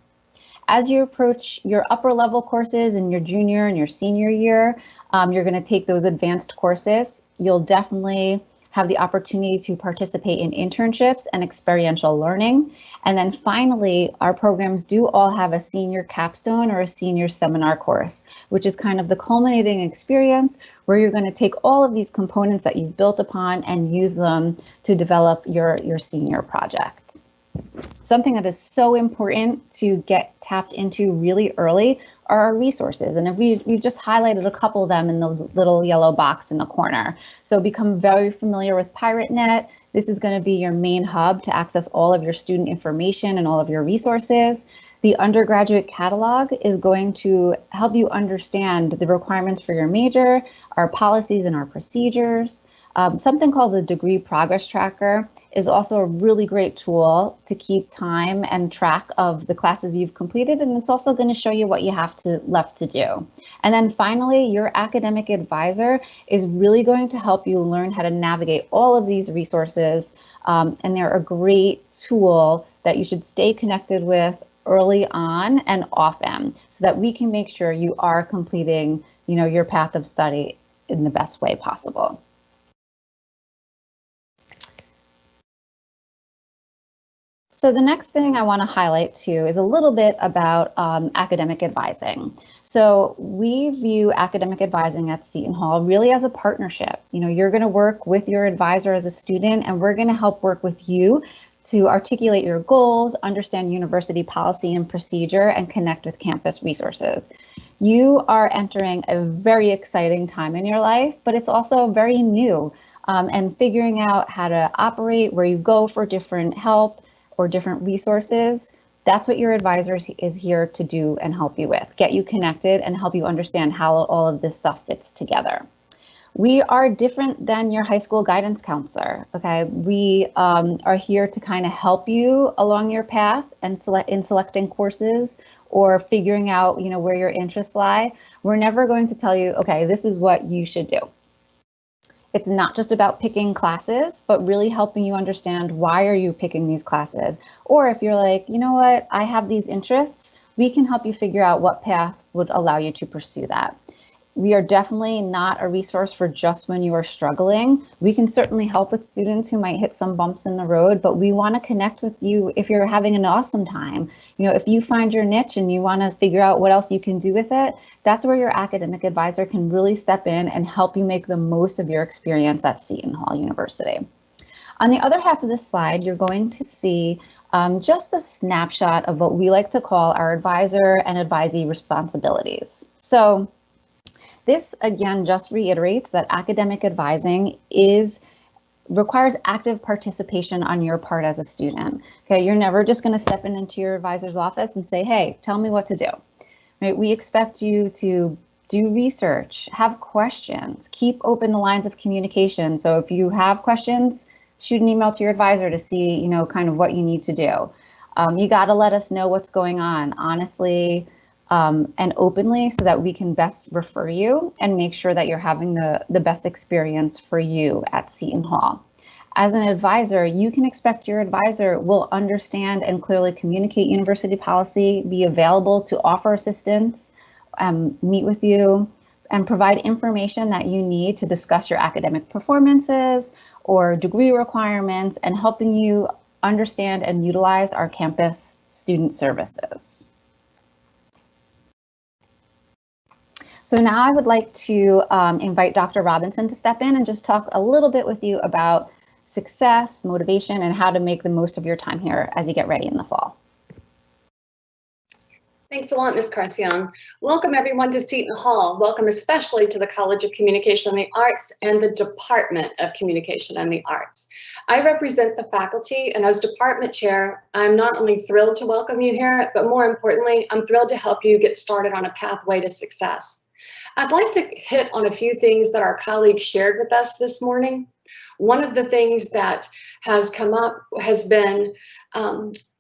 As you approach your upper level courses in your junior and your senior year, you're going to take those advanced courses. You'll definitely have the opportunity to participate in internships and experiential learning. And then finally, our programs do all have a senior capstone or a senior seminar course, which is kind of the culminating experience where you're going to take all of these components that you've built upon and use them to develop your senior project. Something that is so important to get tapped into really early are our resources. And if we've just highlighted a couple of them in the little yellow box in the corner. So become very familiar with PirateNet. This is going to be your main hub to access all of your student information and all of your resources. The Undergraduate Catalog is going to help you understand the requirements for your major, our policies and our procedures. Something called the Degree Progress Tracker is also a really great tool to keep time and track of the classes you've completed, and it's also going to show you what you have left to do. And then finally, your academic advisor is really going to help you learn how to navigate all of these resources, and they're a great tool that you should stay connected with early on and often so that we can make sure you are completing, your path of study in the best way possible. So the next thing I want to highlight too is a little bit about academic advising. So we view academic advising at Seton Hall really as a partnership. You're going to work with your advisor as a student, and we're going to help work with you to articulate your goals, understand university policy and procedure, and connect with campus resources. You are entering a very exciting time in your life, but it's also very new, and figuring out how to operate, where you go for different help or different resources, that's what your advisor is here to do and help you with, get you connected and help you understand how all of this stuff fits together. We are different than your high school guidance counselor, okay? We are here to kind of help you along your path and selecting courses or figuring out, where your interests lie. We're never going to tell you, okay, this is what you should do. It's not just about picking classes, but really helping you understand why are you picking these classes. Or if you're like, you know what, I have these interests, we can help you figure out what path would allow you to pursue that. We are definitely not a resource for just when you are struggling. We can certainly help with students who might hit some bumps in the road, but we want to connect with you if you're having an awesome time. You know, if you find your niche and you want to figure out what else you can do with it, that's where your academic advisor can really step in and help you make the most of your experience at Seton Hall University. On the other half of the slide, you're going to see just a snapshot of what we like to call our advisor and advisee responsibilities. So this again just reiterates that academic advising requires active participation on your part as a student. Okay, you're never just going to step into your advisor's office and say, hey, tell me what to do. Right? We expect you to do research, have questions, keep open the lines of communication. So if you have questions, shoot an email to your advisor to see, you know, kind of what you need to do. You got to let us know what's going on, honestly, and openly, so that we can best refer you and make sure that you're having the best experience for you at Seton Hall. As an advisor, you can expect your advisor will understand and clearly communicate university policy, be available to offer assistance, meet with you, and provide information that you need to discuss your academic performances or degree requirements, and helping you understand and utilize our campus student services. So now I would like to invite Dr. Robinson to step in and just talk a little bit with you about success, motivation, and how to make the most of your time here as you get ready in the fall. Thanks a lot, Ms. Carcion. Welcome everyone to Seton Hall. Welcome especially to the College of Communication and the Arts and the Department of Communication and the Arts. I represent the faculty, and as department chair, I'm not only thrilled to welcome you here, but more importantly, I'm thrilled to help you get started on a pathway to success. I'd like to hit on a few things that our colleagues shared with us this morning. One of the things that has come up has been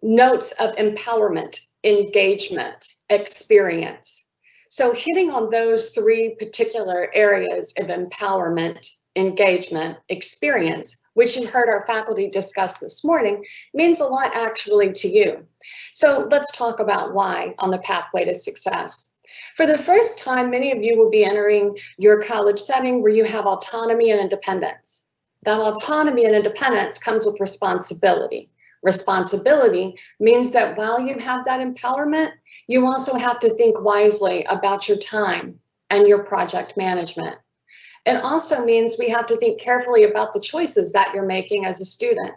notes of empowerment, engagement, experience. So hitting on those three particular areas of empowerment, engagement, experience, which you heard our faculty discuss this morning, means a lot actually to you. So let's talk about why on the pathway to success. For the first time, many of you will be entering your college setting where you have autonomy and independence. That autonomy and independence comes with responsibility. Responsibility means that while you have that empowerment, you also have to think wisely about your time and your project management. It also means we have to think carefully about the choices that you're making as a student.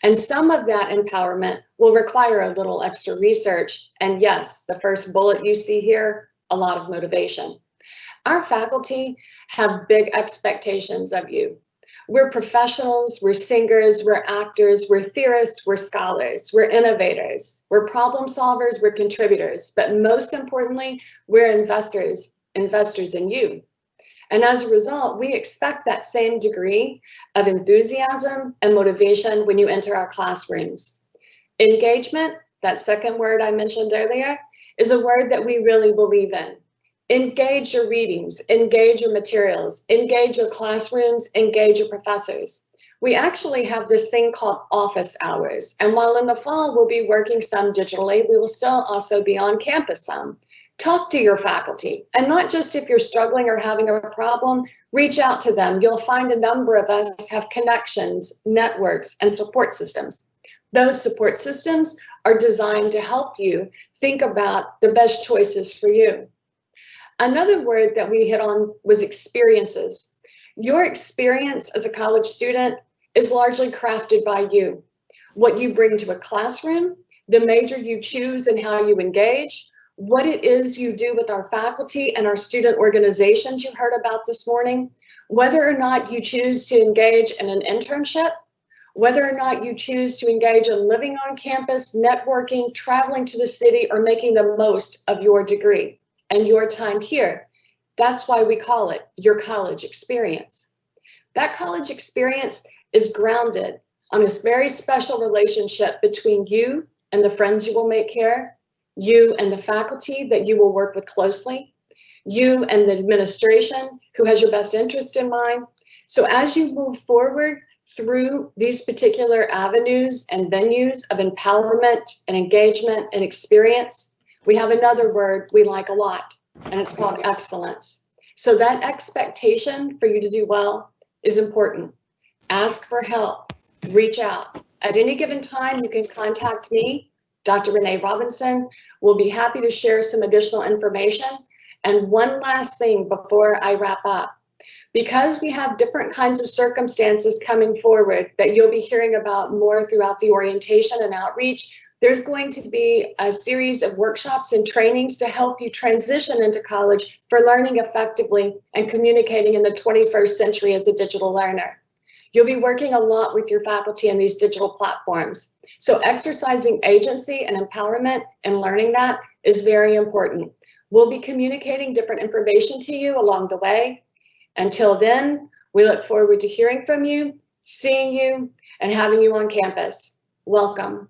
And some of that empowerment will require a little extra research. And yes, the first bullet you see here, a lot of motivation. Our faculty have big expectations of you. We're professionals, we're singers, we're actors, we're theorists, we're scholars, we're innovators, we're problem solvers, we're contributors, but most importantly, we're investors in you. And as a result, we expect that same degree of enthusiasm and motivation when you enter our classrooms. Engagement, that second word I mentioned earlier, is a word that we really believe in. Engage your readings, engage your materials, engage your classrooms, engage your professors. We actually have this thing called office hours. And while in the fall we'll be working some digitally, we will still also be on campus some. Talk to your faculty, and not just if you're struggling or having a problem, reach out to them. You'll find a number of us have connections, networks, and support systems. Those support systems are designed to help you think about the best choices for you. Another word that we hit on was experiences. Your experience as a college student is largely crafted by you. What you bring to a classroom, the major you choose and how you engage, what it is you do with our faculty and our student organizations you heard about this morning, whether or not you choose to engage in an internship, whether or not you choose to engage in living on campus, networking, traveling to the city, or making the most of your degree and your time here. That's why we call it your college experience. That college experience is grounded on this very special relationship between you and the friends you will make here, you and the faculty that you will work with closely, you and the administration who has your best interest in mind. So as you move forward through these particular avenues and venues of empowerment and engagement and experience, we have another word we like a lot, and it's called excellence. So that expectation for you to do well is important. Ask for help, reach out. At any given time, you can contact me, Dr. Renee Robinson. We'll be happy to share some additional information. And one last thing before I wrap up. Because we have different kinds of circumstances coming forward that you'll be hearing about more throughout the orientation and outreach, there's going to be a series of workshops and trainings to help you transition into college for learning effectively and communicating in the 21st century as a digital learner. You'll be working a lot with your faculty in these digital platforms. So exercising agency and empowerment and learning that is very important. We'll be communicating different information to you along the way. Until then, we look forward to hearing from you, seeing you, and having you on campus. Welcome.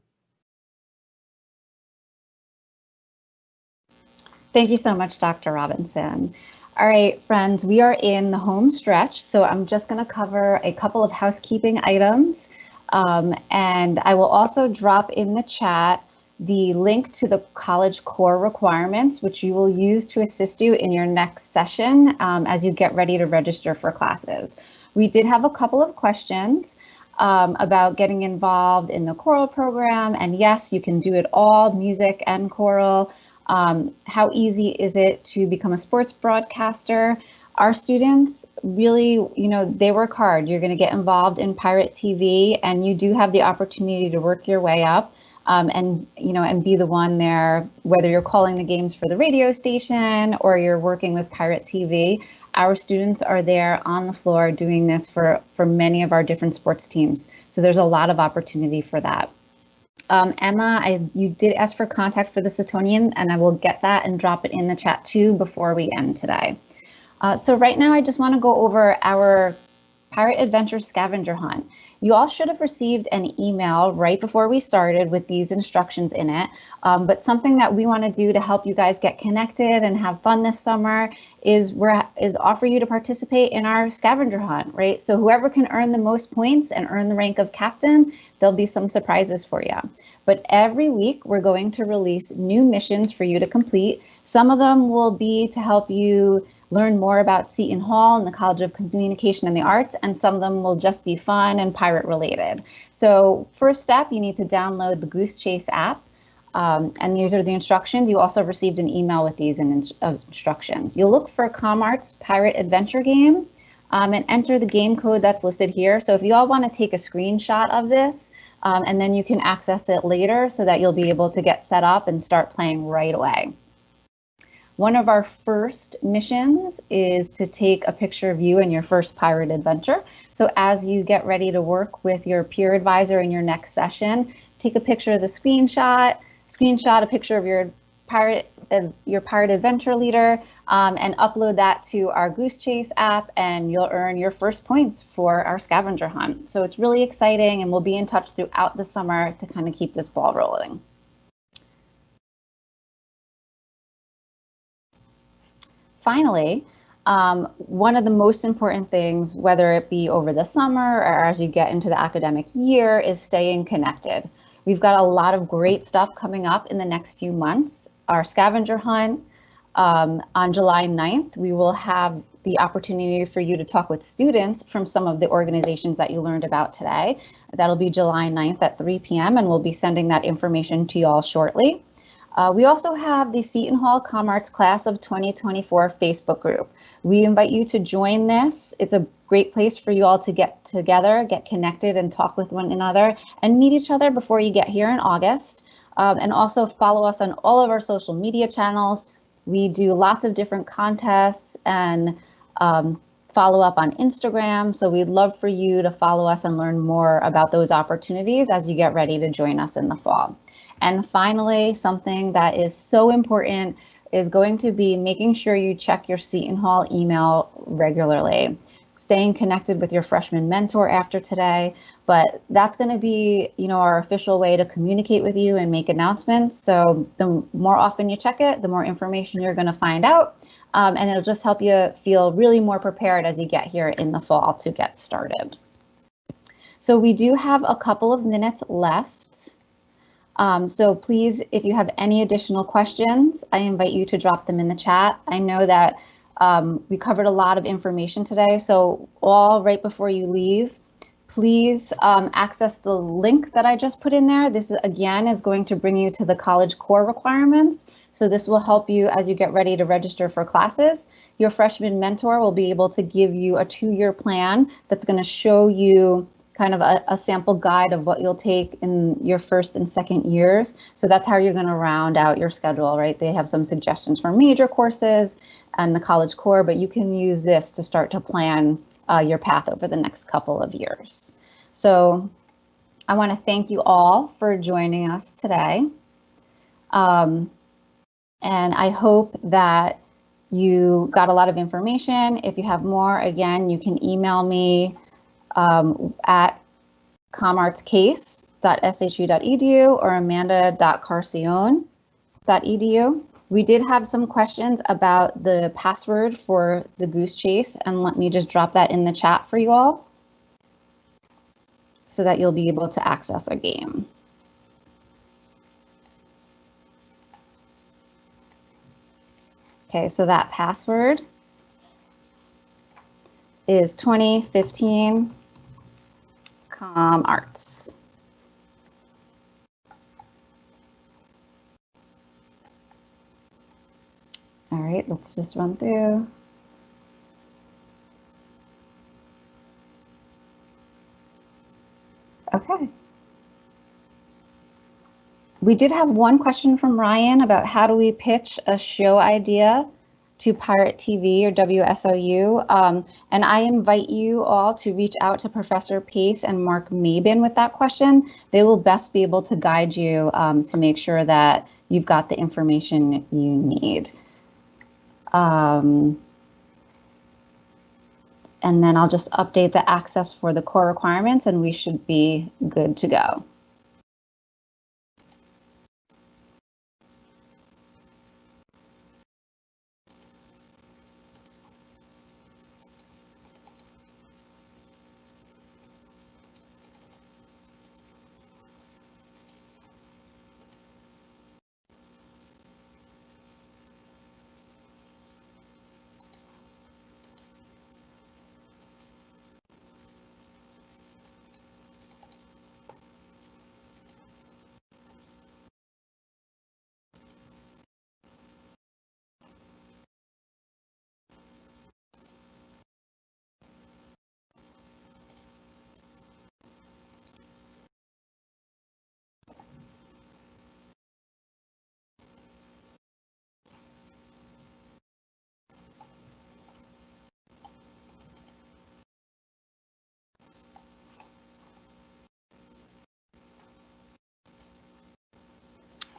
Thank you so much, Dr. Robinson. All right, friends, we are in the home stretch, so I'm just going to cover a couple of housekeeping items, and I will also drop in the chat the link to the college core requirements, which you will use to assist you in your next session as you get ready to register for classes. We did have a couple of questions about getting involved in the choral program, and yes, you can do it all, music and choral. How easy is it to become a sports broadcaster? Our students really, they work hard. You're going to get involved in Pirate TV, and you do have the opportunity to work your way up and be the one there, whether you're calling the games for the radio station or you're working with Pirate TV. Our students are there on the floor doing this for many of our different sports teams. So there's a lot of opportunity for that. Emma, you did ask for contact for the Setonian, and I will get that and drop it in the chat too before we end today. So right now I just want to go over our Pirate Adventure Scavenger Hunt. You all should have received an email right before we started with these instructions in it, but something that we want to do to help you guys get connected and have fun this summer is offer you to participate in our scavenger hunt, right? So whoever can earn the most points and earn the rank of captain, there'll be some surprises for you. But every week we're going to release new missions for you to complete. Some of them will be to help you learn more about Seton Hall and the College of Communication and the Arts, and some of them will just be fun and pirate related. So first step, you need to download the Goose Chase app, and these are the instructions. You also received an email with these instructions. You'll look for Comm Arts Pirate Adventure Game and enter the game code that's listed here. So if you all want to take a screenshot of this, and then you can access it later so that you'll be able to get set up and start playing right away. One of our first missions is to take a picture of you and your first pirate adventure. So as you get ready to work with your peer advisor in your next session, take a picture of the screenshot a picture of your pirate adventure leader, and upload that to our Goose Chase app, and you'll earn your first points for our scavenger hunt. So it's really exciting, and we'll be in touch throughout the summer to kind of keep this ball rolling. Finally, one of the most important things, whether it be over the summer or as you get into the academic year, is staying connected. We've got a lot of great stuff coming up in the next few months. Our scavenger hunt on July 9th, we will have the opportunity for you to talk with students from some of the organizations that you learned about today. That'll be July 9th at 3 p.m. and we'll be sending that information to you all shortly. We also have the Seton Hall Comm Arts Class of 2024 Facebook group. We invite you to join this. It's a great place for you all to get together, get connected, and talk with one another and meet each other before you get here in August. And also follow us on all of our social media channels. We do lots of different contests and follow up on Instagram. So we'd love for you to follow us and learn more about those opportunities as you get ready to join us in the fall. And finally, something that is so important is going to be making sure you check your Seton Hall email regularly, staying connected with your freshman mentor after today. But that's going to be, our official way to communicate with you and make announcements. So the more often you check it, the more information you're going to find out. And it'll just help you feel really more prepared as you get here in the fall to get started. So we do have a couple of minutes left. So please, if you have any additional questions, I invite you to drop them in the chat. I know that We covered a lot of information today, so right before you leave, please access the link that I just put in there. This again is going to bring you to the college core requirements. So this will help you as you get ready to register for classes. Your freshman mentor will be able to give you a 2-year plan that's going to show you kind of a sample guide of what you'll take in your first and second years. So that's how you're going to round out your schedule, right? They have some suggestions for major courses and the college core, but you can use this to start to plan your path over the next couple of years. So I want to thank you all for joining us today. And I hope that you got a lot of information. If you have more, again, you can email me at commartscase.shu.edu or amanda.carcione.edu. We did have some questions about the password for the Goose Chase, and let me just drop that in the chat for you all so that you'll be able to access a game. Okay, so that password is 2015 Comm Arts. All right, let's just run through. Okay. We did have one question from Ryan about how do we pitch a show idea to Pirate TV or WSOU. And I invite you all to reach out to Professor Pace and Mark Mabin with that question. They will best be able to guide you to make sure that you've got the information you need. And then I'll just update the access for the core requirements and we should be good to go.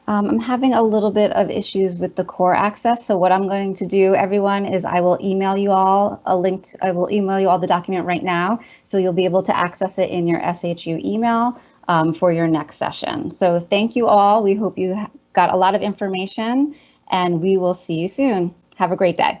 I'm having a little bit of issues with the core access. So what I'm going to do, everyone, is I will email you all a link. I will email you all the document right now. So you'll be able to access it in your SHU email for your next session. So thank you all. We hope you got a lot of information and we will see you soon. Have a great day.